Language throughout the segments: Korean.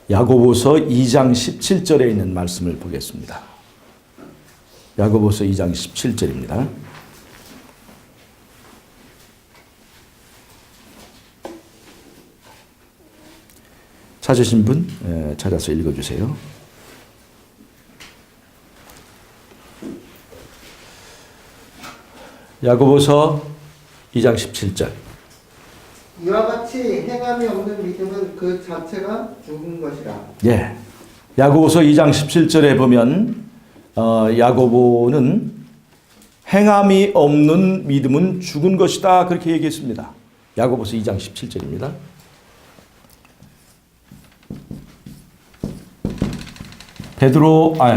야고보서 2장 17절에 있는 말씀을 보겠습니다. 야고보서 2장 17절입니다. 찾으신 분 찾아서 읽어주세요. 야고보서 2장 17절. 이와 같이 행함이 없는 믿음은 그 자체가 죽은 것이라. 예. 야고보서 2장 17절에 보면 야고보는 행함이 없는 믿음은 죽은 것이다 그렇게 얘기했습니다. 야고보서 2장 17절입니다.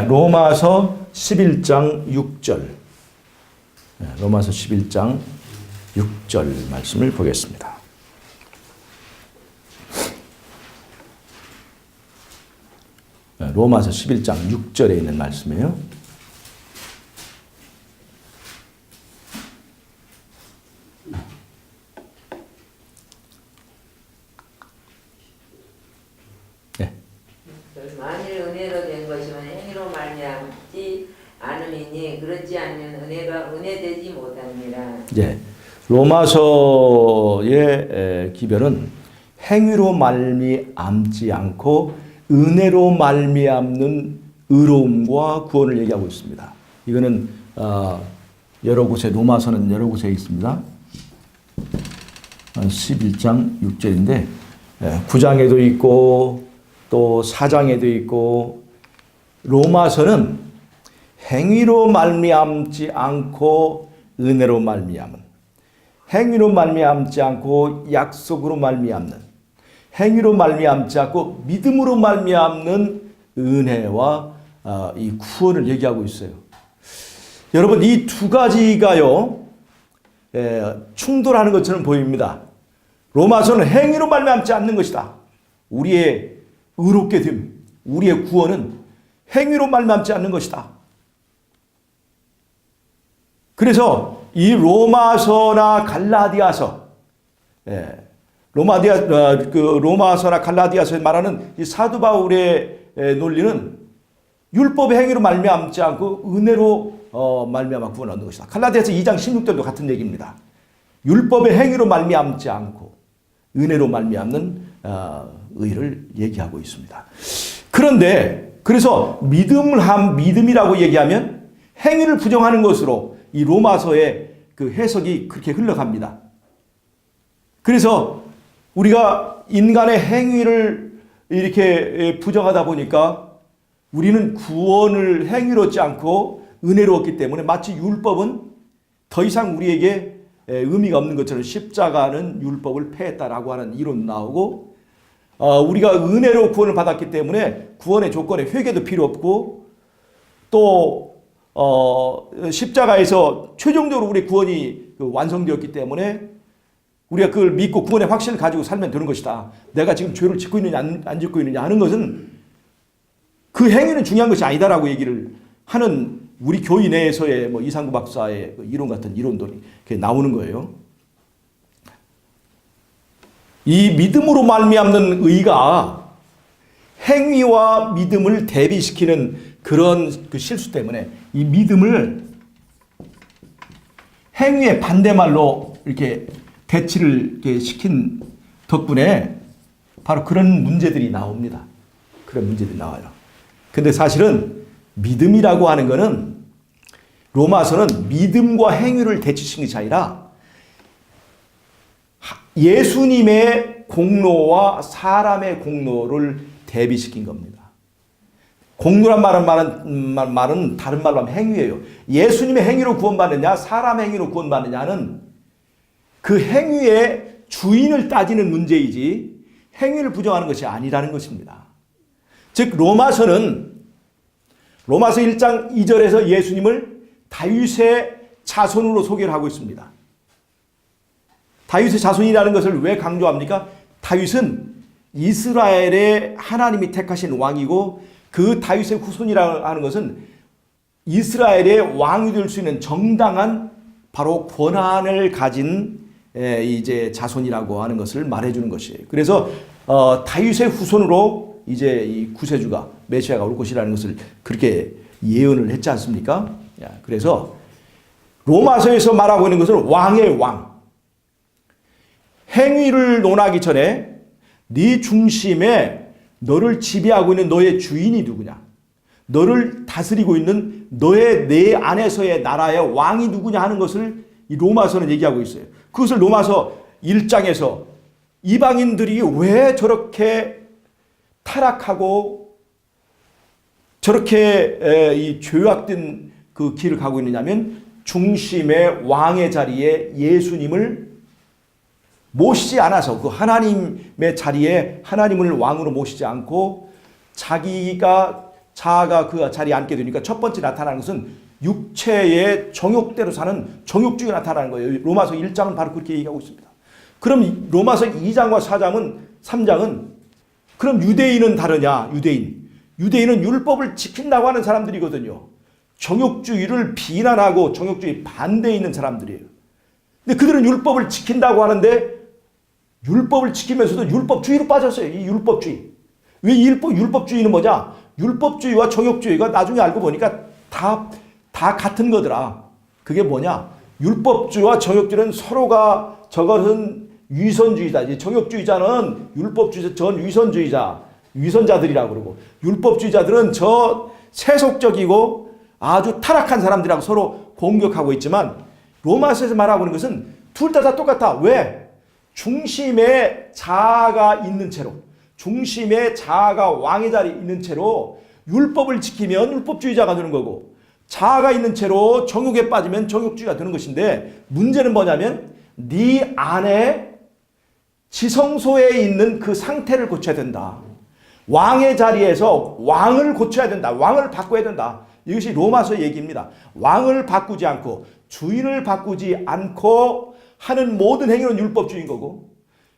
로마서 11장 6절. 로마서 11장 6절 말씀을 보겠습니다. 로마서 11장 6절에 있는 말씀이에요. 네. 만일 은혜로 된 것이면 행위로 말미암지 않음이니 그렇지 않으면 은혜가 은혜되지 못합니다. 예. 로마서의 기별은 행위로 말미암지 않고 은혜로 말미암는 의로움과 구원을 얘기하고 있습니다. 이거는 여러 곳에 로마서는 여러 곳에 있습니다. 11장 6절인데 9장에도 있고 또 4장에도 있고 로마서는 행위로 말미암지 않고 은혜로 말미암은 행위로 말미암지 않고 약속으로 말미암는 행위로 말미암지 않고 믿음으로 말미암는 은혜와 이 구원을 얘기하고 있어요. 여러분 이 두 가지가요 충돌하는 것처럼 보입니다. 로마서는 행위로 말미암지 않는 것이다. 우리의 의롭게 됨, 우리의 구원은 행위로 말미암지 않는 것이다. 그래서 이 로마서나 갈라디아서 로마서나 갈라디아서에 말하는 이 사도 바울의 논리는 율법의 행위로 말미암지 않고 은혜로 말미암아 구원 얻는 것이다. 갈라디아서 2장 16절도 같은 얘기입니다. 율법의 행위로 말미암지 않고 은혜로 말미암는 의를 얘기하고 있습니다. 그런데 그래서 믿음이라고 얘기하면 행위를 부정하는 것으로 이 로마서의 그 해석이 그렇게 흘러갑니다. 그래서 우리가 인간의 행위를 이렇게 부정하다 보니까 우리는 구원을 행위로 얻지 않고 은혜로 얻기 때문에 마치 율법은 더 이상 우리에게 의미가 없는 것처럼 십자가는 율법을 폐했다라고 하는 이론 나오고 우리가 은혜로 구원을 받았기 때문에 구원의 조건에 회개도 필요 없고 또 십자가에서 최종적으로 우리 구원이 완성되었기 때문에 우리가 그걸 믿고 구원의 확신을 가지고 살면 되는 것이다. 내가 지금 죄를 짓고 있느냐 안 짓고 있느냐 하는 것은 그 행위는 중요한 것이 아니다라고 얘기를 하는 우리 교회 내에서의 이상구 박사의 이론 같은 이론들이 나오는 거예요. 이 믿음으로 말미암는 의가 행위와 믿음을 대비시키는 그런 그 실수 때문에 이 믿음을 행위의 반대말로 이렇게 대치를 이렇게 시킨 덕분에 바로 그런 문제들이 나옵니다. 그런 문제들이 나와요. 근데 사실은 믿음이라고 하는 것은 로마서는 믿음과 행위를 대치시킨 것이 아니라 예수님의 공로와 사람의 공로를 대비시킨 겁니다. 공로란 말은 다른 말로 하면 행위예요. 예수님의 행위로 구원받느냐 사람의 행위로 구원받느냐는 그 행위의 주인을 따지는 문제이지 행위를 부정하는 것이 아니라는 것입니다. 즉 로마서 1장 2절에서 예수님을 다윗의 자손으로 소개를 하고 있습니다. 다윗의 자손이라는 것을 왜 강조합니까? 다윗은 이스라엘의 하나님이 택하신 왕이고 그 다윗의 후손이라고 하는 것은 이스라엘의 왕이 될 수 있는 정당한 바로 권한을 가진 이제 자손이라고 하는 것을 말해주는 것이에요. 그래서 다윗의 후손으로 이제 이 구세주가 메시아가 올 것이라는 것을 그렇게 예언을 했지 않습니까? 그래서 로마서에서 말하고 있는 것은 왕의 왕. 행위를 논하기 전에 네 중심에 너를 지배하고 있는 너의 주인이 누구냐? 너를 다스리고 있는 너의 내 안에서의 나라의 왕이 누구냐 하는 것을 이 로마서는 얘기하고 있어요. 그것을 로마서 1장에서 이방인들이 왜 저렇게 타락하고 저렇게 이 죄악된 그 길을 가고 있느냐면 중심의 왕의 자리에 예수님을 모시지 않아서 그 하나님의 자리에 하나님을 왕으로 모시지 않고 자아가 그 자리에 앉게 되니까 첫 번째 나타나는 것은 육체의 정욕대로 사는 정욕주의가 나타나는 거예요. 로마서 1장은 바로 그렇게 얘기하고 있습니다. 그럼 로마서 2장과 3장은 그럼 유대인은 다르냐? 유대인은 율법을 지킨다고 하는 사람들이거든요. 정욕주의를 비난하고 정욕주의 반대에 있는 사람들이에요. 근데 그들은 율법을 지킨다고 하는데 율법을 지키면서도 율법주의로 빠졌어요. 이 율법주의. 왜 율법주의는 뭐냐? 율법주의와 정욕주의가 나중에 알고 보니까 다 같은 거더라. 그게 뭐냐? 율법주의와 정욕주의는 서로가 저것은 위선주의자. 정욕주의자는 율법주의자, 전 위선자들이라고 그러고 율법주의자들은 저 세속적이고 아주 타락한 사람들이라고 서로 공격하고 있지만 로마서에서 말하고 있는 것은 둘 다 똑같아. 왜? 중심에 자아가 있는 채로 중심에 자아가 왕의 자리에 있는 채로 율법을 지키면 율법주의자가 되는 거고 자아가 있는 채로 정욕에 빠지면 정욕주의가 되는 것인데 문제는 뭐냐면 네 안에 지성소에 있는 그 상태를 고쳐야 된다. 왕의 자리에서 왕을 고쳐야 된다. 왕을 바꿔야 된다. 이것이 로마서 얘기입니다. 왕을 바꾸지 않고 주인을 바꾸지 않고 하는 모든 행위는 율법주의인 거고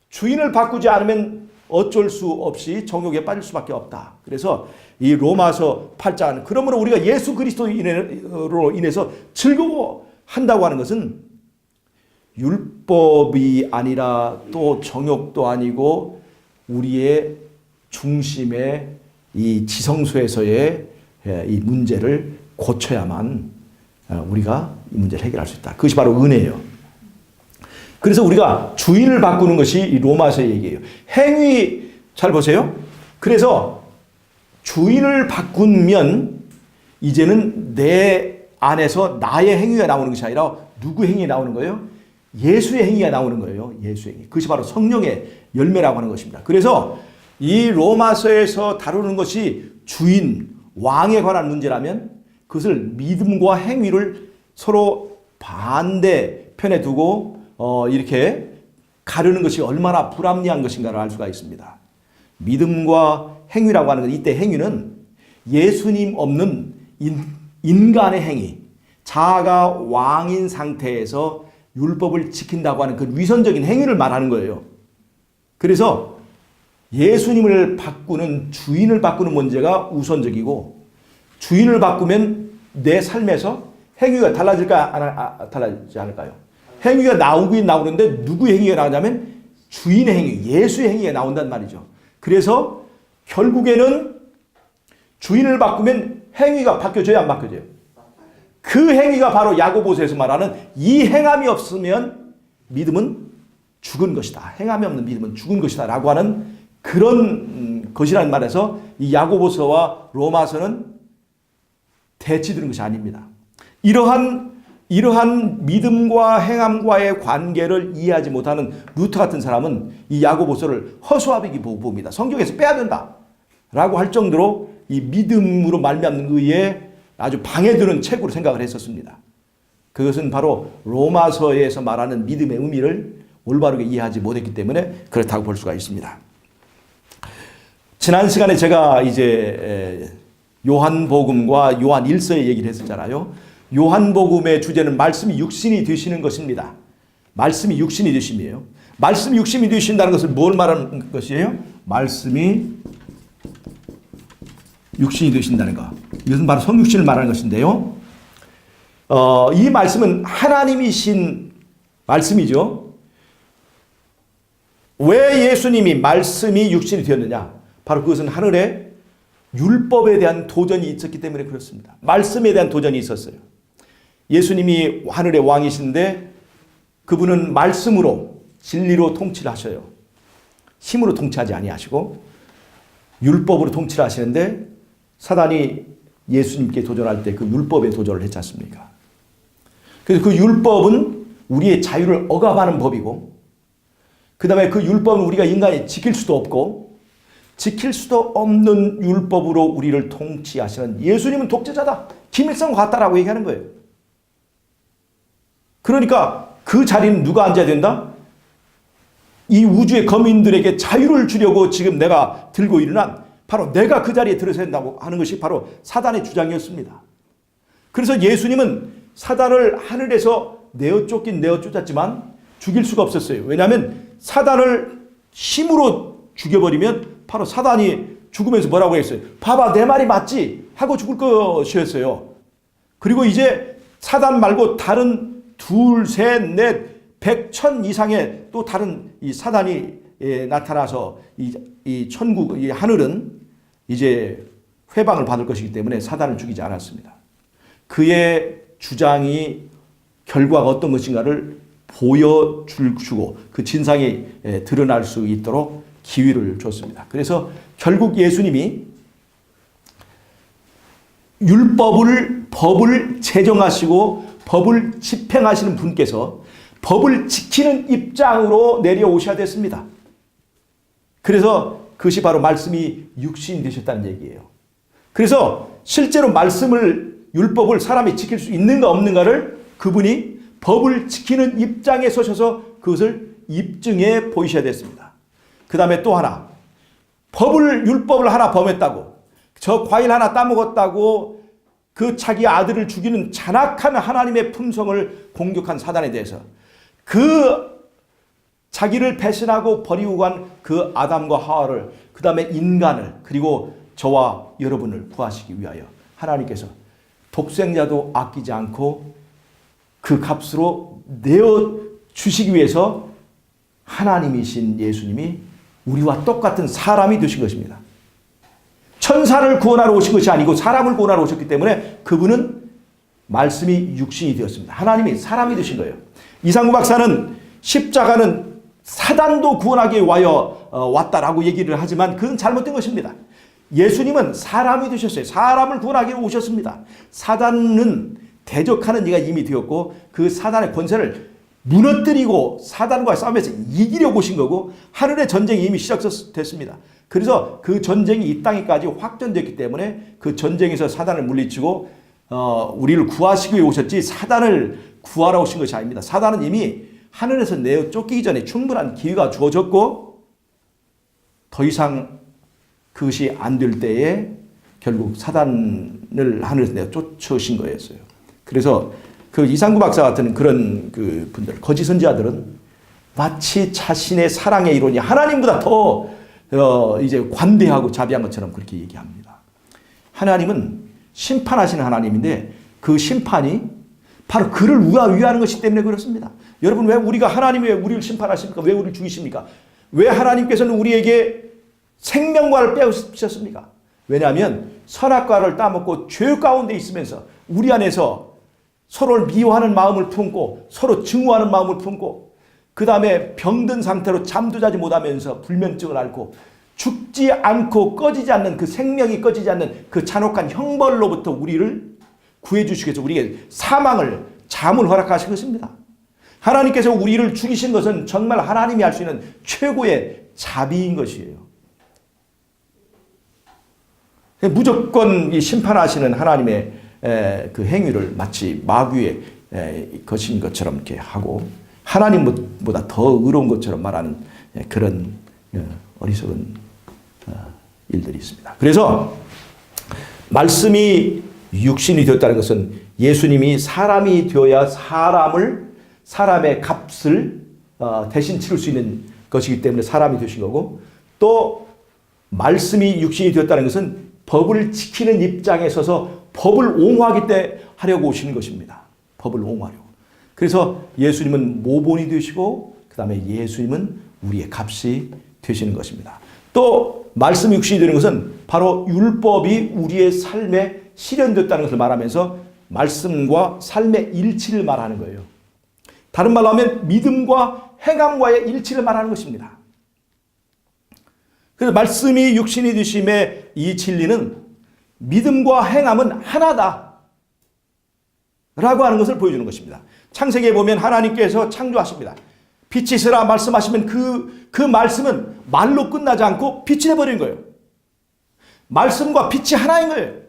주인을 바꾸지 않으면 어쩔 수 없이 정욕에 빠질 수밖에 없다. 그래서 이 로마서 8장은 그러므로 우리가 예수 그리스도로 인해서 즐거워한다고 하는 것은 율법이 아니라 또 정욕도 아니고 우리의 중심의 이 지성소에서의 이 문제를 고쳐야만 우리가 이 문제를 해결할 수 있다. 그것이 바로 은혜예요. 그래서 우리가 주인을 바꾸는 것이 이 로마서의 얘기예요. 행위 잘 보세요. 그래서 주인을 바꾸면 이제는 내 안에서 나의 행위가 나오는 것이 아니라 누구 행위가 나오는 거예요? 예수의 행위가 나오는 거예요. 예수의 행위. 그것이 바로 성령의 열매라고 하는 것입니다. 그래서 이 로마서에서 다루는 것이 주인, 왕에 관한 문제라면 그것을 믿음과 행위를 서로 반대편에 두고 이렇게 가르는 것이 얼마나 불합리한 것인가를 알 수가 있습니다. 믿음과 행위라고 하는 것, 이때 행위는 예수님 없는 인간의 행위, 자아가 왕인 상태에서 율법을 지킨다고 하는 그 위선적인 행위를 말하는 거예요. 그래서 예수님을 바꾸는 주인을 바꾸는 문제가 우선적이고 주인을 바꾸면 내 삶에서 행위가 달라질까 달라지지 않을까요? 행위가 나오긴 나오는데 누구 행위가 나오냐면 주인의 행위, 예수의 행위가 나온단 말이죠. 그래서 결국에는 주인을 바꾸면 행위가 바뀌어져요, 안 바뀌어져요? 그 행위가 바로 야고보서에서 말하는 이 행함이 없으면 믿음은 죽은 것이다. 행함이 없는 믿음은 죽은 것이다 라고 하는 그런 것이라는 말에서 이 야고보서와 로마서는 대치되는 것이 아닙니다. 이러한 믿음과 행함과의 관계를 이해하지 못하는 루터 같은 사람은 이 야고보서를 허수아비기 봅니다. 성경에서 빼야 된다 라고 할 정도로 이 믿음으로 말미암는 의에 아주 방해되는 책으로 생각을 했었습니다. 그것은 바로 로마서에서 말하는 믿음의 의미를 올바르게 이해하지 못했기 때문에 그렇다고 볼 수가 있습니다. 지난 시간에 제가 이제 요한복음과 요한 1서의 얘기를 했었잖아요. 요한복음의 주제는 말씀이 육신이 되시는 것입니다. 말씀이 육신이 되심이에요. 말씀이 육신이 되신다는 것을 뭘 말하는 것이에요? 말씀이 육신이 되신다는 것. 이것은 바로 성육신을 말하는 것인데요. 이 말씀은 하나님이신 말씀이죠. 왜 예수님이 말씀이 육신이 되었느냐? 바로 그것은 하늘에 율법에 대한 도전이 있었기 때문에 그렇습니다. 말씀에 대한 도전이 있었어요. 예수님이 하늘의 왕이신데 그분은 말씀으로 진리로 통치를 하셔요. 힘으로 통치하지 아니하시고 율법으로 통치를 하시는데 사단이 예수님께 도전할 때 그 율법에 도전을 했지 않습니까? 그래서 그 율법은 우리의 자유를 억압하는 법이고 그 다음에 그 율법은 우리가 인간이 지킬 수도 없고 지킬 수도 없는 율법으로 우리를 통치하시는 예수님은 독재자다. 김일성과 같다라고 얘기하는 거예요. 그러니까 그 자리는 누가 앉아야 된다? 이 우주의 거민들에게 자유를 주려고 지금 내가 들고 일어난 바로 내가 그 자리에 들어서야 된다고 하는 것이 바로 사단의 주장이었습니다. 그래서 예수님은 사단을 하늘에서 내어 쫓았지만 죽일 수가 없었어요. 왜냐하면 사단을 힘으로 죽여버리면 바로 사단이 죽으면서 뭐라고 했어요? 봐봐 내 말이 맞지? 하고 죽을 것이었어요. 그리고 이제 사단 말고 다른 둘, 셋, 넷, 100, 1000 이상의 또 다른 이 사단이 나타나서 이 천국, 이 하늘은 이제 회방을 받을 것이기 때문에 사단을 죽이지 않았습니다. 그의 주장이 결과가 어떤 것인가를 보여주고 그 진상이 드러날 수 있도록 기회를 줬습니다. 그래서 결국 예수님이 법을 제정하시고 법을 집행하시는 분께서 법을 지키는 입장으로 내려오셔야 됐습니다. 그래서 그것이 바로 말씀이 육신이 되셨다는 얘기예요. 그래서 실제로 율법을 사람이 지킬 수 있는가 없는가를 그분이 법을 지키는 입장에 서셔서 그것을 입증해 보이셔야 됐습니다. 그 다음에 또 하나, 율법을 하나 범했다고, 저 과일 하나 따먹었다고 그 자기 아들을 죽이는 잔악한 하나님의 품성을 공격한 사단에 대해서 그 자기를 배신하고 버리고 간 그 아담과 하와를 그 다음에 인간을 그리고 저와 여러분을 구하시기 위하여 하나님께서 독생자도 아끼지 않고 그 값으로 내어주시기 위해서 하나님이신 예수님이 우리와 똑같은 사람이 되신 것입니다. 천사를 구원하러 오신 것이 아니고 사람을 구원하러 오셨기 때문에 그분은 말씀이 육신이 되었습니다. 하나님이 사람이 되신 거예요. 이상구 박사는 십자가는 사단도 구원하기 위하여 왔다라고 얘기를 하지만 그건 잘못된 것입니다. 예수님은 사람이 되셨어요. 사람을 구원하기 위해 오셨습니다. 사단은 대적하는 이가 이미 되었고 그 사단의 권세를 무너뜨리고 사단과 싸움에서 이기려고 오신 거고 하늘의 전쟁이 이미 시작됐습니다. 그래서 그 전쟁이 이 땅에까지 확전됐기 때문에 그 전쟁에서 사단을 물리치고 우리를 구하시기 위해 오셨지 사단을 구하러 오신 것이 아닙니다. 사단은 이미 하늘에서 내어 쫓기기 전에 충분한 기회가 주어졌고 더 이상 그것이 안 될 때에 결국 사단을 하늘에서 내어 쫓으신 거였어요. 그래서 그 이상구 박사 같은 그런 그 분들, 거짓 선지자들은 마치 자신의 사랑의 이론이 하나님보다 더 이제 관대하고 자비한 것처럼 그렇게 얘기합니다. 하나님은 심판하시는 하나님인데 그 심판이 바로 그를 위하는 것이기 때문에 그렇습니다. 여러분 왜 하나님이 왜 우리를 심판하십니까? 왜 우리를 죽이십니까? 왜 하나님께서는 우리에게 생명과를 빼앗으셨습니까? 왜냐하면 선악과를 따먹고 죄 가운데 있으면서 우리 안에서 서로를 미워하는 마음을 품고 서로 증오하는 마음을 품고 그 다음에 병든 상태로 잠도 자지 못하면서 불면증을 앓고 죽지 않고 꺼지지 않는 그 생명이 꺼지지 않는 그 잔혹한 형벌로부터 우리를 구해주시기 위해서 우리에게 잠을 허락하신 것입니다. 하나님께서 우리를 죽이신 것은 정말 하나님이 할 수 있는 최고의 자비인 것이에요. 무조건 심판하시는 하나님의 그 행위를 마치 마귀의 것인 것처럼 이렇게 하고 하나님보다 더 의로운 것처럼 말하는 그런 어리석은 일들이 있습니다. 그래서 말씀이 육신이 되었다는 것은 예수님이 사람이 되어야 사람의 값을 대신 치를 수 있는 것이기 때문에 사람이 되신 거고 또 말씀이 육신이 되었다는 것은 법을 지키는 입장에 서서 법을 하려고 오시는 것입니다. 법을 옹호하려고. 그래서 예수님은 모본이 되시고 그 다음에 예수님은 우리의 값이 되시는 것입니다. 또 말씀이 육신이 되는 것은 바로 율법이 우리의 삶에 실현됐다는 것을 말하면서 말씀과 삶의 일치를 말하는 거예요. 다른 말로 하면 믿음과 행함과의 일치를 말하는 것입니다. 그래서 말씀이 육신이 되심의 이 진리는 믿음과 행함은 하나다 라고 하는 것을 보여주는 것입니다. 창세기에 보면 하나님께서 창조하십니다. 빛이 있으라 말씀하시면 그 말씀은 말로 끝나지 않고 빛이 되어버린 거예요. 말씀과 빛이 하나인 거예요.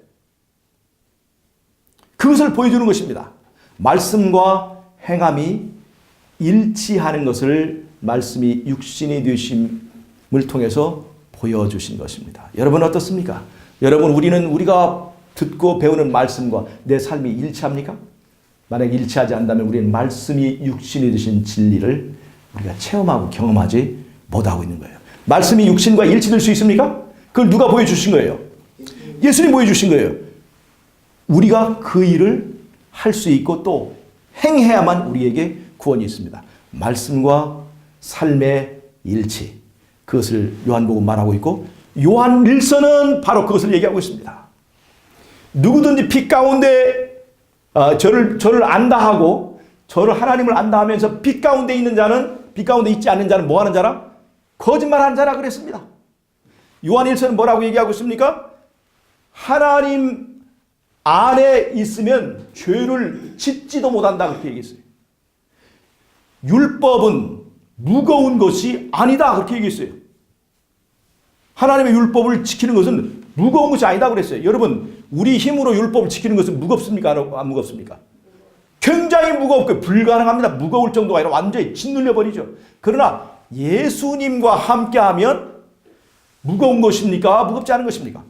그것을 보여주는 것입니다. 말씀과 행함이 일치하는 것을 말씀이 육신이 되심을 통해서 보여주신 것입니다. 여러분 어떻습니까? 여러분 우리가 듣고 배우는 말씀과 내 삶이 일치합니까? 만약 일치하지 않는다면 우리는 말씀이 육신이 되신 진리를 우리가 체험하고 경험하지 못하고 있는 거예요. 말씀이 육신과 일치될 수 있습니까? 그걸 누가 보여주신 거예요? 예수님이 보여주신 거예요. 우리가 그 일을 할 수 있고 또 행해야만 우리에게 구원이 있습니다. 말씀과 삶의 일치. 그것을 요한복음 말하고 있고 요한 1서는 바로 그것을 얘기하고 있습니다. 누구든지 빛 가운데 저를 안다 하고 저를 하나님을 안다 하면서 빛 가운데 있는 자는 빛 가운데 있지 않는 자는 뭐 하는 자라? 거짓말하는 자라 그랬습니다. 요한 1서는 뭐라고 얘기하고 있습니까? 하나님 안에 있으면 죄를 짓지도 못한다 그렇게 얘기했어요. 율법은 무거운 것이 아니다 그렇게 얘기했어요. 하나님의 율법을 지키는 것은 무거운 것이 아니다 그랬어요. 여러분 우리 힘으로 율법을 지키는 것은 무겁습니까? 안 무겁습니까? 굉장히 무겁고 불가능합니다. 무거울 정도가 아니라 완전히 짓눌려 버리죠. 그러나 예수님과 함께하면 무거운 것입니까? 무겁지 않은 것입니까?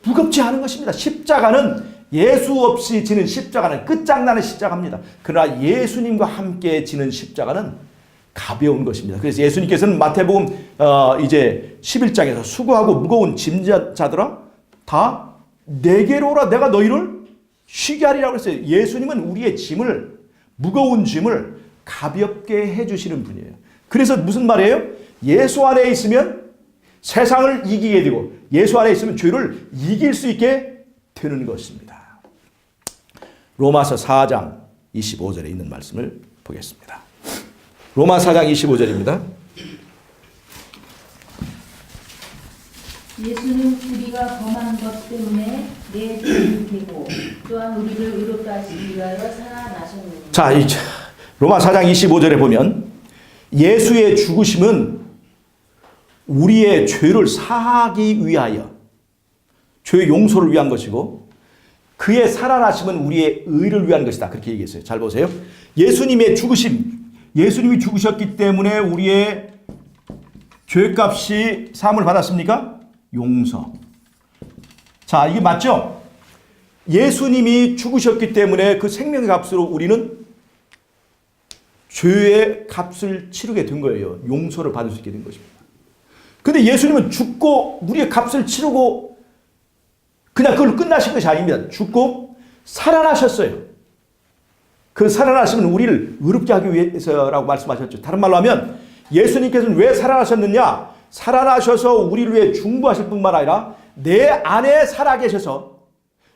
무겁지 않은 것입니다. 십자가는 예수 없이 지는 십자가는 끝장나는 십자가입니다. 그러나 예수님과 함께 지는 십자가는 가벼운 것입니다. 그래서 예수님께서는 마태복음 이제 11장에서 수고하고 무거운 짐자들아 다 내게로 오라 내가 너희를 쉬게 하리라고 했어요. 예수님은 우리의 짐을 무거운 짐을 가볍게 해주시는 분이에요. 그래서 무슨 말이에요? 예수 안에 있으면 세상을 이기게 되고 예수 안에 있으면 죄를 이길 수 있게 되는 것입니다. 로마서 4장 25절에 있는 말씀을 보겠습니다. 로마 4장 25절입니다. 예수는 우리가 범한 것 때문에 내 죄를 되고 또한 우리를 의롭다 하시기 위하여 살아나셨느니라. 자, 로마 4장 25절에 보면 예수의 죽으심은 우리의 죄를 사하기 위하여 죄의 용서를 위한 것이고 그의 살아나심은 우리의 의를 위한 것이다. 그렇게 얘기했어요. 잘 보세요. 예수님의 죽으심, 예수님이 죽으셨기 때문에 우리의 죄값이 사함을 받았습니까? 용서. 자, 이게 맞죠? 예수님이 죽으셨기 때문에 그 생명의 값으로 우리는 죄의 값을 치르게 된 거예요. 용서를 받을 수 있게 된 것입니다. 근데 예수님은 죽고 우리의 값을 치르고 그냥 그걸 끝나신 것이 아닙니다. 죽고 살아나셨어요. 그 살아나시면 우리를 의롭게 하기 위해서라고 말씀하셨죠. 다른 말로 하면 예수님께서는 왜 살아나셨느냐? 살아나셔서 우리를 위해 중보하실 뿐만 아니라 내 안에 살아계셔서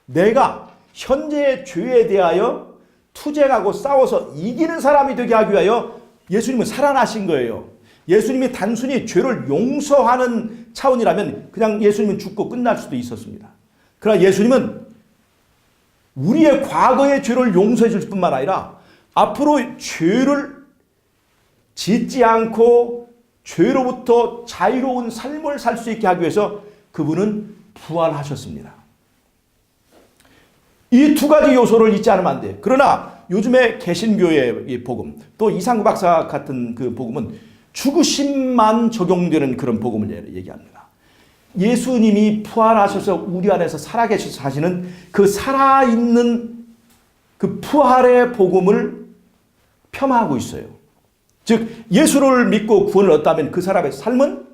내가 현재의 죄에 대하여 투쟁하고 싸워서 이기는 사람이 되게 하기 위하여 예수님은 살아나신 거예요. 예수님이 단순히 죄를 용서하는 차원이라면 그냥 예수님은 죽고 끝날 수도 있었습니다. 그러나 예수님은 우리의 과거의 죄를 용서해 줄 뿐만 아니라 앞으로 죄를 짓지 않고 죄로부터 자유로운 삶을 살 수 있게 하기 위해서 그분은 부활하셨습니다. 이 두 가지 요소를 잊지 않으면 안 돼. 그러나 요즘에 개신교의 복음, 또 이상구 박사 같은 그 복음은 죽으심만 적용되는 그런 복음을 얘기합니다. 예수님이 부활하셔서 우리 안에서 살아계셔서 사시는 그 살아있는 그 부활의 복음을 폄하하고 있어요. 즉 예수를 믿고 구원을 얻다면 그 사람의 삶은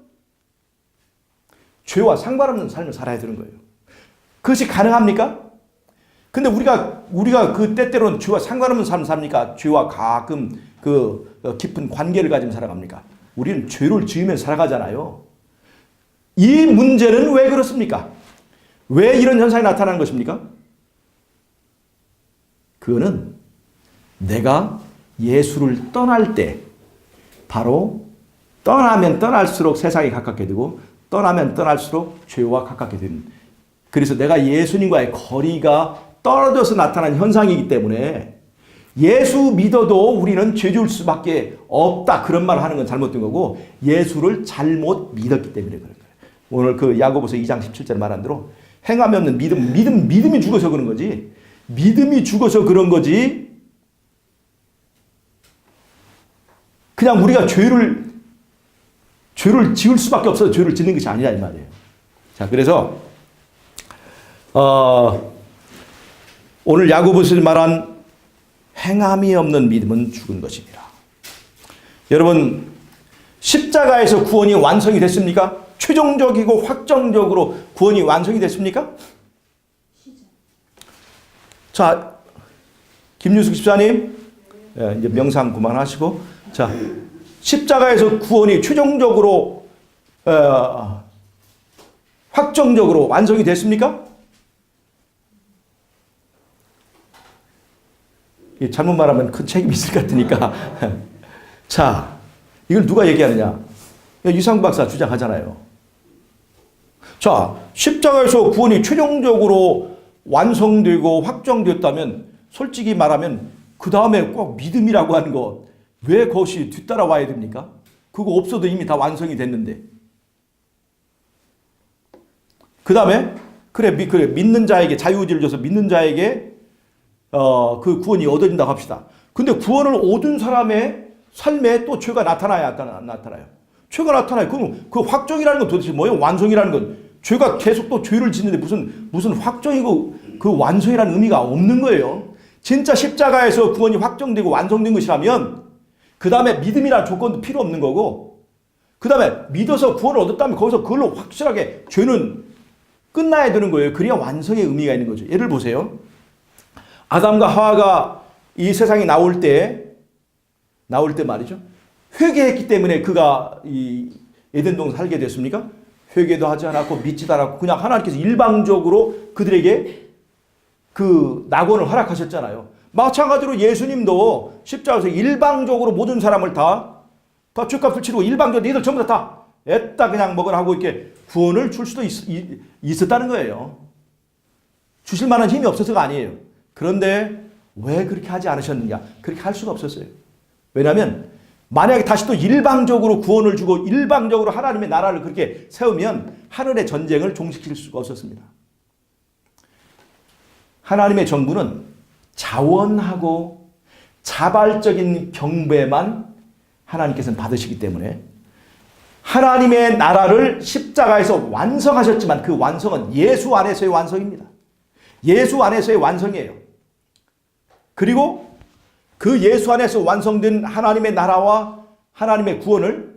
죄와 상관없는 삶을 살아야 되는 거예요. 그것이 가능합니까? 근데 우리가 그 때때로는 죄와 상관없는 삶을 삽니까? 죄와 가끔 그 깊은 관계를 가지며 살아갑니까? 우리는 죄를 지으면서 살아가잖아요. 이 문제는 왜 그렇습니까? 왜 이런 현상이 나타나는 것입니까? 그거는 내가 예수를 떠날 때 바로 떠나면 떠날수록 세상에 가깝게 되고 떠나면 떠날수록 죄와 가깝게 되는, 그래서 내가 예수님과의 거리가 떨어져서 나타난 현상이기 때문에 예수 믿어도 우리는 죄 지을 수밖에 없다, 그런 말을 하는 건 잘못된 거고 예수를 잘못 믿었기 때문에 그런 거예요. 오늘 그 야고보서 2장 17절 말한 대로 행함이 없는 믿음이 죽어서 그런 거지, 믿음이 죽어서 그런 거지 그냥 우리가 죄를 지을 수밖에 없어서 죄를 짓는 것이 아니라 이 말이에요. 자, 그래서 오늘 야고보서 말한 행함이 없는 믿음은 죽은 것입니다. 여러분, 십자가에서 구원이 완성이 됐습니까? 최종적이고 확정적으로 구원이 완성이 됐습니까? 자, 김유숙 집사님, 이제 명상 그만하시고, 자, 십자가에서 구원이 최종적으로 확정적으로 완성이 됐습니까? 잘못 말하면 큰 책임이 있을 것 같으니까. 자, 이걸 누가 얘기하느냐? 유상구 박사 주장하잖아요. 자, 십자가에서 구원이 최종적으로 완성되고 확정되었다면 솔직히 말하면 그 다음에 꼭 믿음이라고 하는 거 왜 그것이 뒤따라와야 됩니까? 그거 없어도 이미 다 완성이 됐는데. 그 다음에 그래 믿는 자에게 자유의지를 줘서 믿는 자에게 그 구원이 얻어진다고 합시다. 근데 구원을 얻은 사람의 삶에 또 죄가 나타나야 나타나요. 죄가 나타나요. 그럼 그 확정이라는 건 도대체 뭐예요? 완성이라는 건 죄가 계속 또 죄를 짓는데 무슨 확정이고 그 완성이라는 의미가 없는 거예요. 진짜 십자가에서 구원이 확정되고 완성된 것이라면 그 다음에 믿음이라는 조건도 필요 없는 거고, 그 다음에 믿어서 구원을 얻었다면 거기서 그걸로 확실하게 죄는 끝나야 되는 거예요. 그래야 완성의 의미가 있는 거죠. 예를 보세요. 아담과 하와가 이 세상에 나올 때 말이죠. 회개했기 때문에 그가 이 에덴 동산 살게 됐습니까? 회개도 하지 않았고 믿지도 않았고 그냥 하나님께서 일방적으로 그들에게 그 낙원을 허락하셨잖아요. 마찬가지로 예수님도 십자가에서 일방적으로 모든 사람을 다 죄값을 치르고 일방적으로 너희들 전부 다 애따 그냥 먹으라 하고 이렇게 구원을 줄 수도 있었다는 거예요. 주실 만한 힘이 없어서가 아니에요. 그런데 왜 그렇게 하지 않으셨느냐? 그렇게 할 수가 없었어요. 왜냐하면 만약에 다시 또 일방적으로 구원을 주고 일방적으로 하나님의 나라를 그렇게 세우면 하늘의 전쟁을 종식시킬 수가 없었습니다. 하나님의 정부는 자원하고 자발적인 경배만 하나님께서는 받으시기 때문에 하나님의 나라를 십자가에서 완성하셨지만 그 완성은 예수 안에서의 완성입니다. 예수 안에서의 완성이에요. 그리고 그 예수 안에서 완성된 하나님의 나라와 하나님의 구원을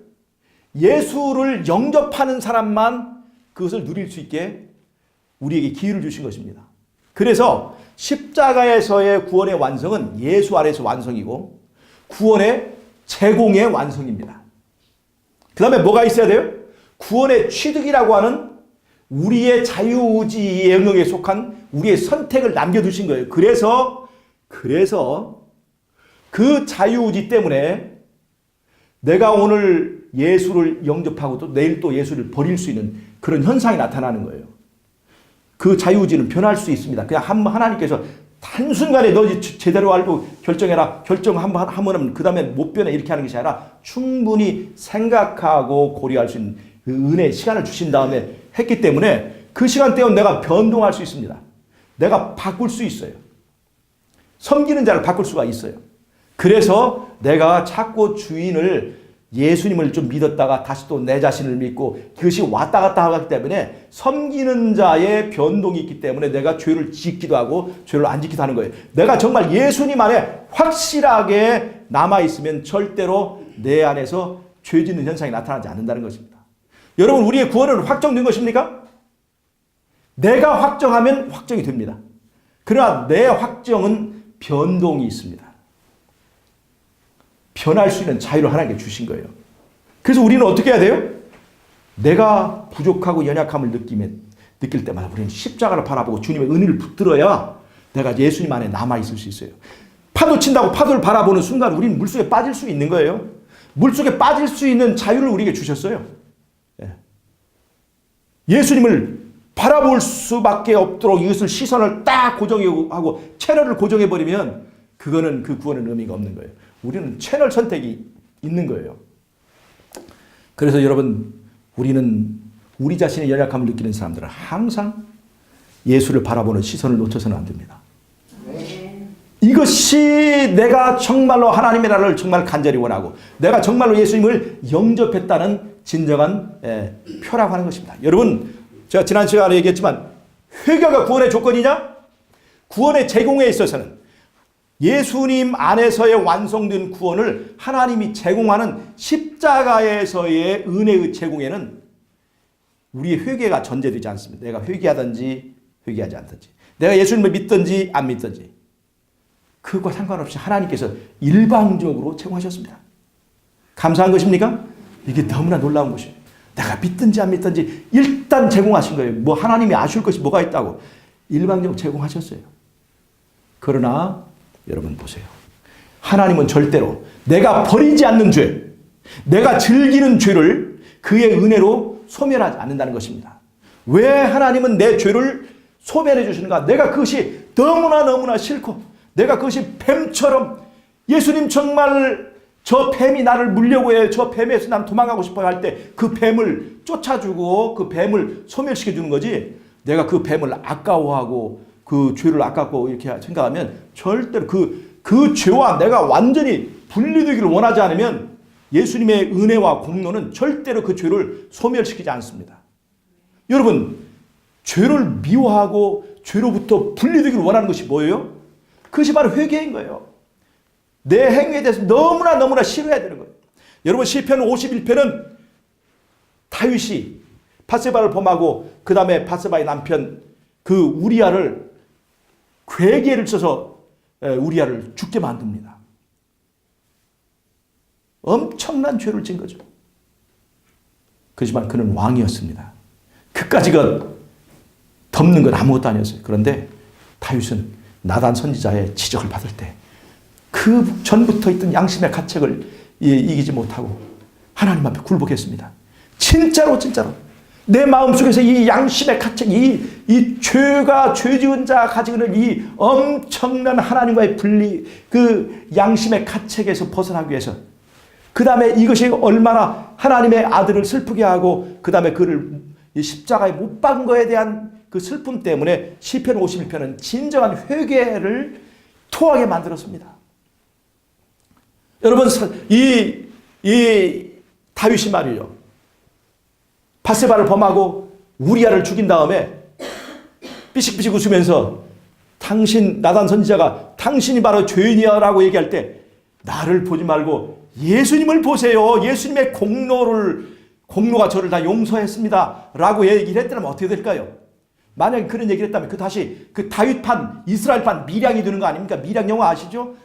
예수를 영접하는 사람만 그것을 누릴 수 있게 우리에게 기회를 주신 것입니다. 그래서 십자가에서의 구원의 완성은 예수 안에서 완성이고 구원의 제공의 완성입니다. 그 다음에 뭐가 있어야 돼요? 구원의 취득이라고 하는 우리의 자유의지의 영역에 속한 우리의 선택을 남겨두신 거예요. 그래서 그 자유의지 때문에 내가 오늘 예수를 영접하고 또 내일 또 예수를 버릴 수 있는 그런 현상이 나타나는 거예요. 그 자유의지는 변할 수 있습니다. 그냥 하나님께서 한순간에 너 제대로 알고 결정해라. 결정 한번 하면 그 다음에 못 변해 이렇게 하는 것이 아니라 충분히 생각하고 고려할 수 있는 그 은혜 시간을 주신 다음에 했기 때문에 그 시간 때문에 내가 변동할 수 있습니다. 내가 바꿀 수 있어요. 섬기는 자를 바꿀 수가 있어요. 그래서 내가 자꾸 주인을 예수님을 좀 믿었다가 다시 또 내 자신을 믿고 그것이 왔다 갔다 하기 때문에 섬기는 자의 변동이 있기 때문에 내가 죄를 짓기도 하고 죄를 안 짓기도 하는 거예요. 내가 정말 예수님 안에 확실하게 남아있으면 절대로 내 안에서 죄 짓는 현상이 나타나지 않는다는 것입니다. 여러분, 우리의 구원은 확정된 것입니까? 내가 확정하면 확정이 됩니다. 그러나 내 확정은 변동이 있습니다. 변할 수 있는 자유를 하나님께 주신 거예요. 그래서 우리는 어떻게 해야 돼요? 내가 부족하고 연약함을 느낄 때마다 우리는 십자가를 바라보고 주님의 은혜를 붙들어야 내가 예수님 안에 남아있을 수 있어요. 파도 친다고 파도를 바라보는 순간 우리는 물속에 빠질 수 있는 거예요. 물속에 빠질 수 있는 자유를 우리에게 주셨어요. 예수님을 바라볼 수밖에 없도록 이것을 시선을 딱 고정하고 채널을 고정해버리면 그거는 그 구원은 의미가 없는 거예요. 우리는 채널 선택이 있는 거예요. 그래서 여러분, 우리는 우리 자신의 연약함을 느끼는 사람들은 항상 예수를 바라보는 시선을 놓쳐서는 안 됩니다. 이것이 내가 정말로 하나님의 나라를 정말 간절히 원하고 내가 정말로 예수님을 영접했다는 진정한 표라고 하는 것입니다. 여러분, 제가 지난 시간에 얘기했지만 회개가 구원의 조건이냐? 구원의 제공에 있어서는 예수님 안에서의 완성된 구원을 하나님이 제공하는 십자가에서의 은혜의 제공에는 우리의 회개가 전제되지 않습니다. 내가 회개하든지 회개하지 않든지, 내가 예수님을 믿든지 안 믿든지, 그것과 상관없이 하나님께서 일방적으로 제공하셨습니다. 감사한 것입니까? 이게 너무나 놀라운 것이에요. 내가 믿든지 안 믿든지 일단 제공하신 거예요. 뭐 하나님이 아쉬울 것이 뭐가 있다고 일방적으로 제공하셨어요. 그러나 여러분 보세요. 하나님은 절대로 내가 버리지 않는 죄, 내가 즐기는 죄를 그의 은혜로 소멸하지 않는다는 것입니다. 왜 하나님은 내 죄를 소멸해 주시는가? 내가 그것이 너무나 싫고 내가 그것이 뱀처럼 예수님 정말 저 뱀이 나를 물려고 해요. 저 뱀에서 난 도망가고 싶어요 할 때 그 뱀을 쫓아주고 그 뱀을 소멸시켜 주는 거지, 내가 그 뱀을 아까워하고 그 죄를 아깝고 이렇게 생각하면 절대로 그 죄와 내가 완전히 분리되기를 원하지 않으면 예수님의 은혜와 공로는 절대로 그 죄를 소멸시키지 않습니다. 여러분, 죄를 미워하고 죄로부터 분리되기를 원하는 것이 뭐예요? 그것이 바로 회개인 거예요. 내 행위에 대해서 너무나 싫어해야 되는 거예요. 여러분, 시편 51편은 다윗이 밧세바를 범하고 그 다음에 밧세바의 남편 그 우리아를 괴계를 써서 우리아를 죽게 만듭니다. 엄청난 죄를 진 거죠. 그렇지만 그는 왕이었습니다. 그까지가 덮는 건 아무것도 아니었어요. 그런데 다윗은 나단 선지자의 지적을 받을 때 그 전부터 있던 양심의 가책을 이기지 못하고 하나님 앞에 굴복했습니다. 진짜로 내 마음속에서 이 양심의 가책, 이 죄가 죄 지은 자가 가지고 있는 이 엄청난 하나님과의 분리, 그 양심의 가책에서 벗어나기 위해서, 그 다음에 이것이 얼마나 하나님의 아들을 슬프게 하고 그 다음에 그를 십자가에 못 박은 거에 대한 그 슬픔 때문에 시편 51편은 진정한 회개를 토하게 만들었습니다. 여러분, 이 다윗이 말이요, 밧세바를 범하고 우리아를 죽인 다음에 삐식삐식 웃으면서 당신, 나단 선지자가 당신이 바로 죄인이야라고 얘기할 때 나를 보지 말고 예수님을 보세요. 예수님의 공로가 저를 다 용서했습니다 라고 얘기를 했다면 어떻게 될까요? 만약에 그런 얘기를 했다면 그 다윗판, 이스라엘판 미량이 되는 거 아닙니까? 미량 영화 아시죠?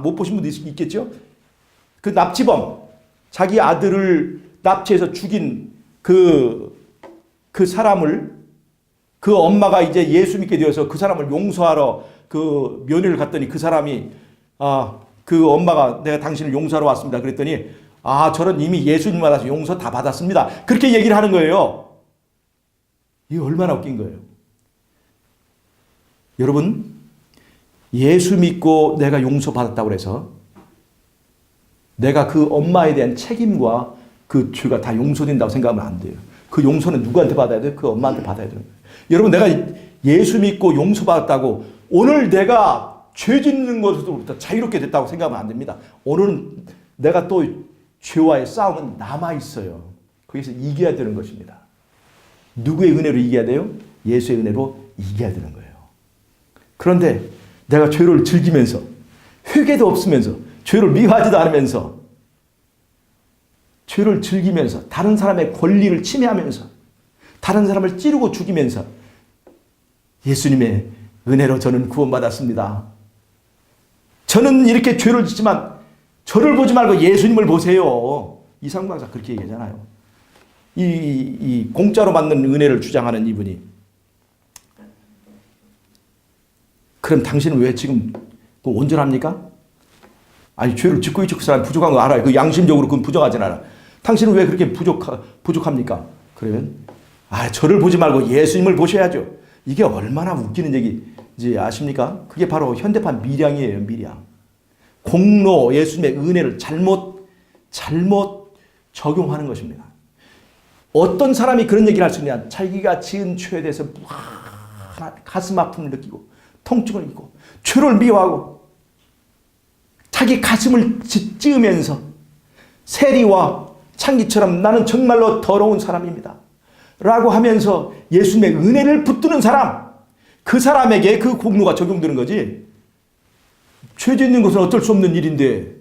못 보신 분도 있겠죠? 그 납치범, 자기 아들을 납치해서 죽인 그 사람을, 그 엄마가 이제 예수 믿게 되어서 그 사람을 용서하러 그 면회를 갔더니 그 사람이 그 엄마가 내가 당신을 용서하러 왔습니다 그랬더니 저는 이미 예수님 받아서 용서 다 받았습니다 그렇게 얘기를 하는 거예요. 이게 얼마나 웃긴 거예요. 여러분, 예수 믿고 내가 용서받았다고 해서 내가 그 엄마에 대한 책임과 그 죄가 다 용서된다고 생각하면 안 돼요. 그 용서는 누구한테 받아야 돼요? 그 엄마한테 받아야 되는 거예요. 여러분, 내가 예수 믿고 용서받았다고 오늘 내가 죄 짓는 것으로부터 자유롭게 됐다고 생각하면 안 됩니다. 오늘은 내가 또 죄와의 싸움은 남아있어요. 거기서 이겨야 되는 것입니다. 누구의 은혜로 이겨야 돼요? 예수의 은혜로 이겨야 되는 거예요. 그런데 내가 죄를 즐기면서 회개도 없으면서 죄를 미워하지도 않으면서 죄를 즐기면서 다른 사람의 권리를 침해하면서 다른 사람을 찌르고 죽이면서 예수님의 은혜로 저는 구원받았습니다. 저는 이렇게 죄를 짓지만 저를 보지 말고 예수님을 보세요. 이상박사 그렇게 얘기하잖아요. 이 공짜로 받는 은혜를 주장하는 이분이. 그럼 당신은 왜 지금 온전합니까? 아니, 죄를 짓고 있고 그 사람 부족한 거 알아요. 그 양심적으로 그건 부정하진 않아. 당신은 왜 그렇게 부족합니까? 그러면 저를 보지 말고 예수님을 보셔야죠. 이게 얼마나 웃기는 얘기인지 아십니까? 그게 바로 현대판 미량이에요. 미량. 공로 예수님의 은혜를 잘못 적용하는 것입니다. 어떤 사람이 그런 얘기를 할 수 있냐? 자기가 지은 죄에 대해서 가슴 아픔을 느끼고 통증을 느끼고 죄를 미워하고 자기 가슴을 찢으면서 세리와 창기처럼 나는 정말로 더러운 사람입니다 라고 하면서 예수님의 은혜를 붙드는 사람, 그 사람에게 그 공로가 적용되는 거지. 죄 짓는 것은 어쩔 수 없는 일인데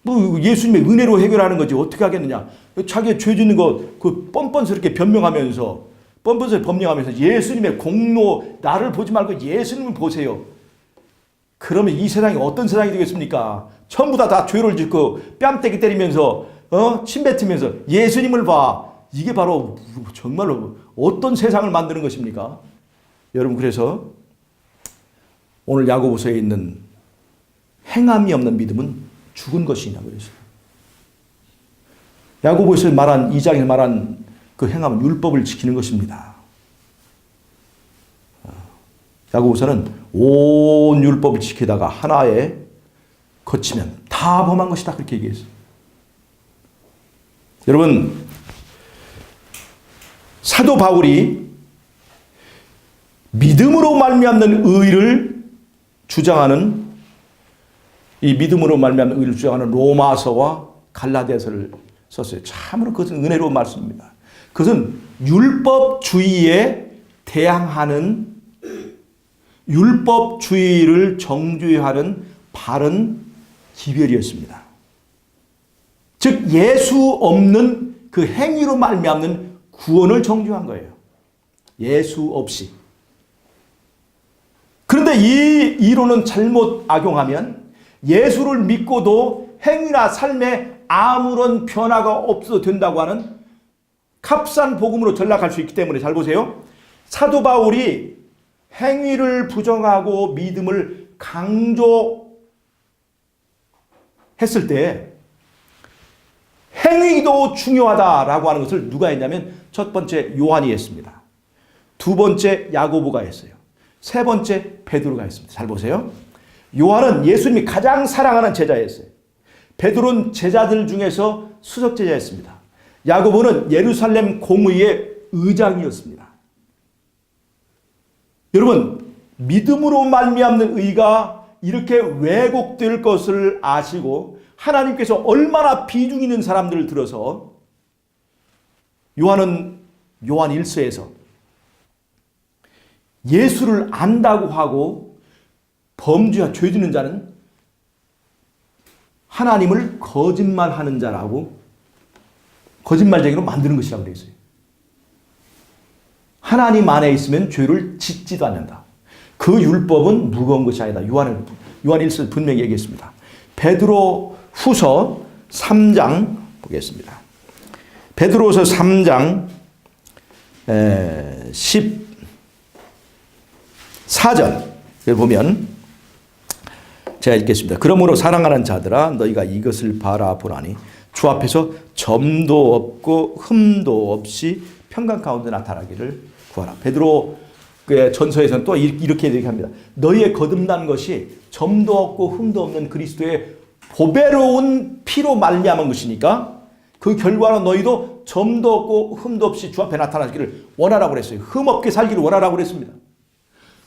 뭐 예수님의 은혜로 해결하는 거지 어떻게 하겠느냐. 자기 죄 짓는 거 그 뻔뻔스럽게 변명하면서 예수님의 공로, 나를 보지 말고 예수님을 보세요. 그러면 이 세상이 어떤 세상이 되겠습니까? 전부 다 죄를 짓고 뺨때기 때리면서 침 뱉으면서 예수님을 봐. 이게 바로 정말로 어떤 세상을 만드는 것입니까? 여러분, 그래서 오늘 야고보서에 있는 행함이 없는 믿음은 죽은 것이냐고 그랬어요. 야고보서에 말한 2장에 말한 그 행함은 율법을 지키는 것입니다. 야고보서는 온 율법을 지키다가 하나에 거치면 다 범한 것이다 그렇게 얘기했어요. 여러분, 사도 바울이 믿음으로 말미암는 의를 주장하는 로마서와 갈라디아서를 썼어요. 참으로 그것은 은혜로운 말씀입니다. 그것은 율법주의에 대항하는, 율법주의를 정죄하는 바른 기별이었습니다. 즉 예수 없는 그 행위로 말미암는 구원을 정죄한 거예요. 예수 없이. 그런데 이 이론은 잘못 악용하면 예수를 믿고도 행위나 삶에 아무런 변화가 없어도 된다고 하는 값싼 복음으로 전락할 수 있기 때문에 잘 보세요. 사도 바울이 행위를 부정하고 믿음을 강조했을 때 행위도 중요하다라고 하는 것을 누가 했냐면 첫 번째 요한이 했습니다. 두 번째 야고보가 했어요. 세 번째 베드로가 했습니다. 잘 보세요. 요한은 예수님이 가장 사랑하는 제자였어요. 베드로는 제자들 중에서 수석 제자였습니다. 야고보는 예루살렘 공의의 의장이었습니다. 여러분, 믿음으로 말미암는 의가 이렇게 왜곡될 것을 아시고 하나님께서 얼마나 비중 있는 사람들을 들어서 요한 1서에서 예수를 안다고 하고 범죄와 죄 짓는 자는 하나님을 거짓말하는 자라고 거짓말쟁이로 만드는 것이라고 되어 있어요. 하나님 안에 있으면 죄를 짓지도 않는다. 그 율법은 무거운 것이 아니다. 요한 1서 분명히 얘기했습니다. 베드로 후서 3장 보겠습니다. 베드로서 3장 14절 보면 제가 읽겠습니다. 그러므로 사랑하는 자들아 너희가 이것을 바라보라니 주 앞에서 점도 없고 흠도 없이 평강 가운데 나타나기를 구하라. 베드로의 전서에서는 또 이렇게 얘기합니다. 너희의 거듭난 것이 점도 없고 흠도 없는 그리스도의 보배로운 피로 말미암은 것이니까 그 결과로 너희도 점도 없고 흠도 없이 주 앞에 나타나기를 원하라고 그랬어요. 흠 없게 살기를 원하라고 그랬습니다.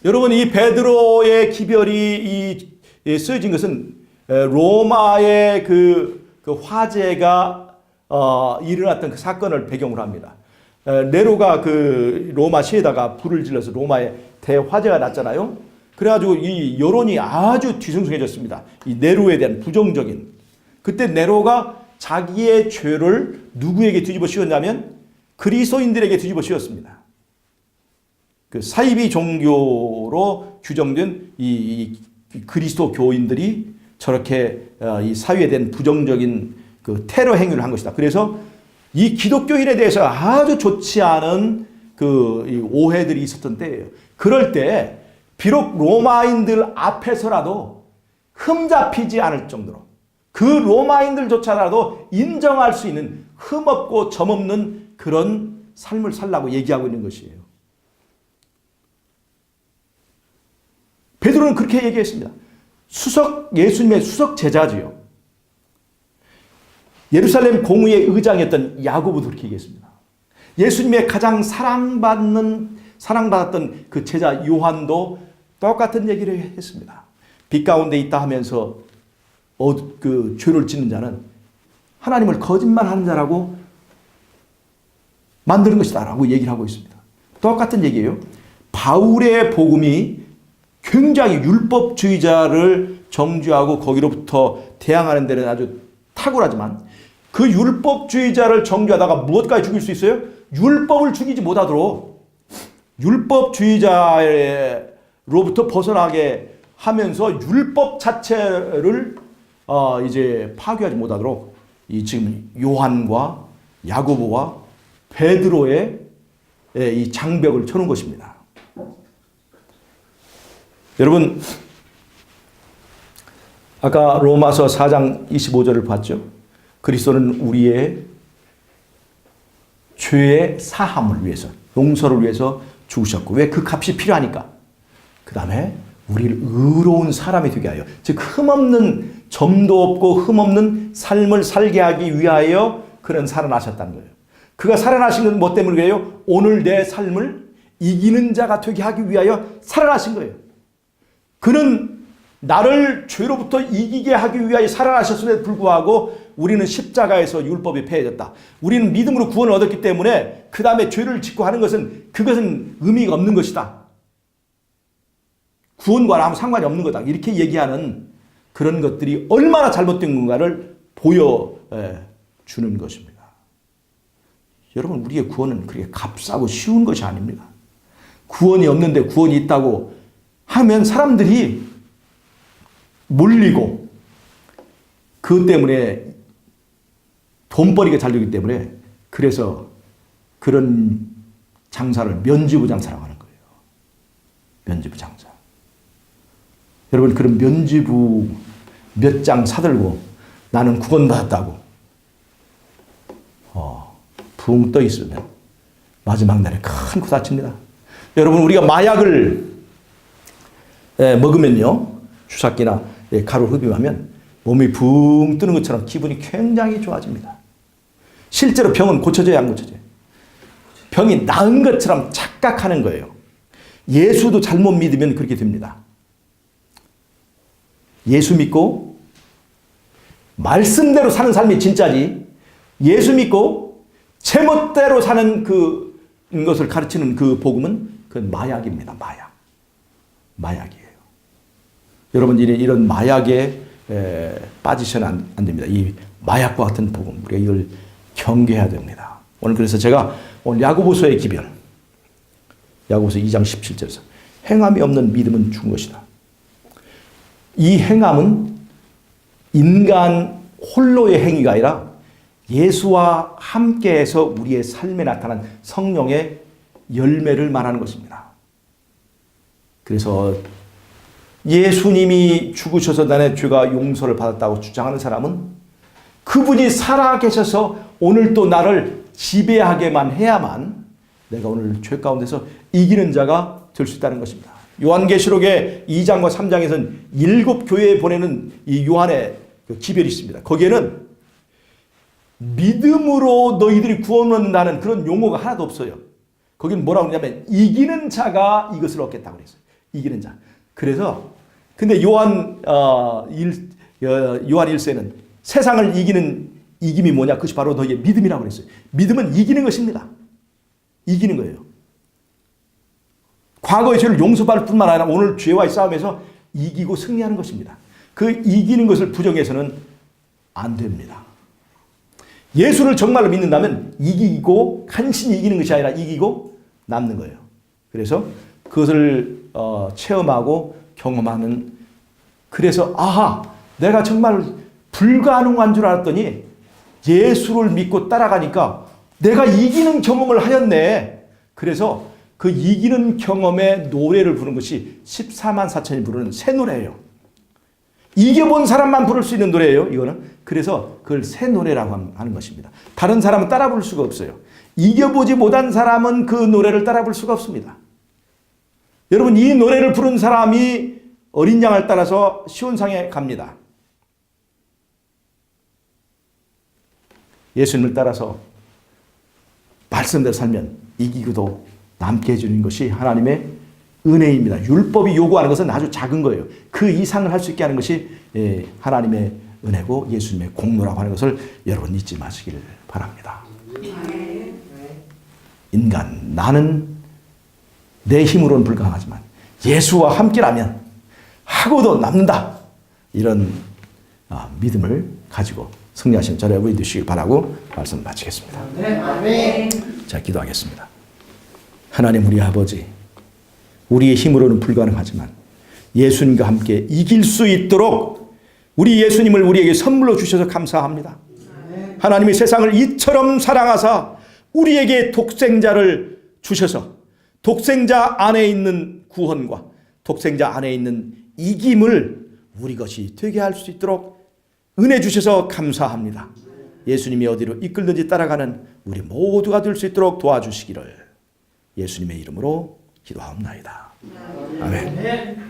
여러분, 이 베드로의 기별이 쓰여진 것은 로마의 그 화재가 일어났던 그 사건을 배경으로 합니다. 네로가 그 로마 시에다가 불을 질러서 로마에 대화재가 났잖아요. 그래가지고 이 여론이 아주 뒤숭숭해졌습니다. 이 네로에 대한 부정적인. 그때 네로가 자기의 죄를 누구에게 뒤집어 씌웠냐면 그리스도인들에게 뒤집어 씌웠습니다. 그 사이비 종교로 규정된 이 그리스도 교인들이 저렇게 이 사회에 대한 부정적인 그 테러 행위를 한 것이다. 그래서 이 기독교인에 대해서 아주 좋지 않은 이 오해들이 있었던 때예요. 그럴 때 비록 로마인들 앞에서라도 흠잡히지 않을 정도로 그 로마인들조차라도 인정할 수 있는 흠없고 점없는 그런 삶을 살라고 얘기하고 있는 것이에요. 베드로는 그렇게 얘기했습니다. 예수님의 수석 제자지요. 예루살렘 공의회 의장이었던 야고보도 그렇게 얘기했습니다. 예수님의 가장 사랑받았던 그 제자 요한도 똑같은 얘기를 했습니다. 빛 가운데 있다 하면서 그 죄를 짓는 자는 하나님을 거짓말하는 자라고 만드는 것이다 라고 얘기를 하고 있습니다. 똑같은 얘기예요. 바울의 복음이 굉장히 율법주의자를 정죄하고 거기로부터 대항하는 데는 아주 탁월하지만 그 율법주의자를 정죄하다가 무엇까지 죽일 수 있어요? 율법을 죽이지 못하도록 율법주의자로부터 벗어나게 하면서 율법 자체를 이제 파괴하지 못하도록 이 지금 요한과 야고보와 베드로의 이 장벽을 쳐놓은 것입니다. 여러분, 아까 로마서 4장 25절을 봤죠? 그리스도는 우리의 죄의 사함을 위해서, 용서를 위해서 죽으셨고, 왜 그 값이 필요하니까. 그 다음에 우리를 의로운 사람이 되게 하여, 즉 흠없는, 점도 없고 흠없는 삶을 살게 하기 위하여 그는 살아나셨다는 거예요. 그가 살아나신 건 뭐 때문이에요? 오늘 내 삶을 이기는 자가 되게 하기 위하여 살아나신 거예요. 그는 나를 죄로부터 이기게 하기 위하여 살아나셨음에도 불구하고 우리는 십자가에서 율법이 폐해졌다. 우리는 믿음으로 구원을 얻었기 때문에 그 다음에 죄를 짓고 하는 그것은 의미가 없는 것이다. 구원과 아무 상관이 없는 거다. 이렇게 얘기하는 그런 것들이 얼마나 잘못된 건가를 보여주는 것입니다. 여러분, 우리의 구원은 그렇게 값싸고 쉬운 것이 아닙니다. 구원이 없는데 구원이 있다고 하면 사람들이 몰리고 그것 때문에 돈벌이가 잘 되기 때문에 그래서 그런 장사를 면죄부 장사라고 하는 거예요. 면죄부 장사. 여러분, 그런 면죄부 몇 장 사들고 나는 구원받았다고 붕 떠 있으면 마지막 날에 큰 코 다칩니다. 여러분, 우리가 마약을 먹으면요, 주사기나 가루 흡입하면 몸이 붕 뜨는 것처럼 기분이 굉장히 좋아집니다. 실제로 병은 고쳐져야 안 고쳐져요. 병이 나은 것처럼 착각하는 거예요. 예수도 잘못 믿으면 그렇게 됩니다. 예수 믿고 말씀대로 사는 삶이 진짜지, 예수 믿고 제멋대로 사는 그것을 가르치는 그 복음은 그건 마약입니다. 마약이에요. 여러분, 이런 마약에 빠지셔는 안 됩니다. 이 마약과 같은 복음, 우리가 이걸 경계해야 됩니다. 오늘 그래서 제가 오늘 야고보서의 기별, 야고보서 2장 17절에서 행함이 없는 믿음은 죽은 것이다. 이 행함은 인간 홀로의 행위가 아니라 예수와 함께해서 우리의 삶에 나타난 성령의 열매를 말하는 것입니다. 그래서 예수님이 죽으셔서 나의 죄가 용서를 받았다고 주장하는 사람은 그분이 살아 계셔서 오늘 또 나를 지배하게만 해야만 내가 오늘 죄 가운데서 이기는 자가 될 수 있다는 것입니다. 요한계시록의 2장과 3장에서는 7교회에 보내는 이 요한의 기별이 있습니다. 거기에는 믿음으로 너희들이 구원 얻는다는 그런 용어가 하나도 없어요. 거기는 뭐라고 그러냐면 이기는 자가 이것을 얻겠다고 그랬어요. 이기는 자. 그래서 근데 요한 1세는 세상을 이기는 이김이 뭐냐? 그것이 바로 너희의 믿음이라고 그랬어요. 믿음은 이기는 것입니다. 이기는 거예요. 과거의 죄를 용서받을 뿐만 아니라 오늘 죄와의 싸움에서 이기고 승리하는 것입니다. 그 이기는 것을 부정해서는 안 됩니다. 예수를 정말로 믿는다면 이기고 간신히 이기는 것이 아니라 이기고 남는 거예요. 그래서 그것을 체험하고 경험하는, 그래서 아하, 내가 정말 불가능한 줄 알았더니 예수를 믿고 따라가니까 내가 이기는 경험을 하였네. 그래서 그 이기는 경험의 노래를 부른 것이 14만 4천이 부르는 새 노래예요. 이겨본 사람만 부를 수 있는 노래예요, 이거는. 그래서 그걸 새 노래라고 하는 것입니다. 다른 사람은 따라 부를 수가 없어요. 이겨보지 못한 사람은 그 노래를 따라 부를 수가 없습니다. 여러분, 이 노래를 부른 사람이 어린 양을 따라서 시온상에 갑니다. 예수님을 따라서 말씀대로 살면 이기고도 남게 해주는 것이 하나님의 은혜입니다. 율법이 요구하는 것은 아주 작은 거예요. 그 이상을 할 수 있게 하는 것이 하나님의 은혜고 예수님의 공로라고 하는 것을 여러분 잊지 마시기를 바랍니다. 인간, 나는 내 힘으로는 불가능하지만 예수와 함께라면 하고도 남는다. 이런 믿음을 가지고 승리하시는 저를 우리 되시길 바라고 말씀 마치겠습니다. 아멘. 자, 기도하겠습니다. 하나님 우리 아버지, 우리의 힘으로는 불가능하지만 예수님과 함께 이길 수 있도록 우리 예수님을 우리에게 선물로 주셔서 감사합니다. 하나님이 세상을 이처럼 사랑하사 우리에게 독생자를 주셔서 독생자 안에 있는 구원과 독생자 안에 있는 이김을 우리 것이 되게 할 수 있도록 은혜 주셔서 감사합니다. 예수님이 어디로 이끌든지 따라가는 우리 모두가 될 수 있도록 도와주시기를 예수님의 이름으로 기도하옵나이다. 아멘.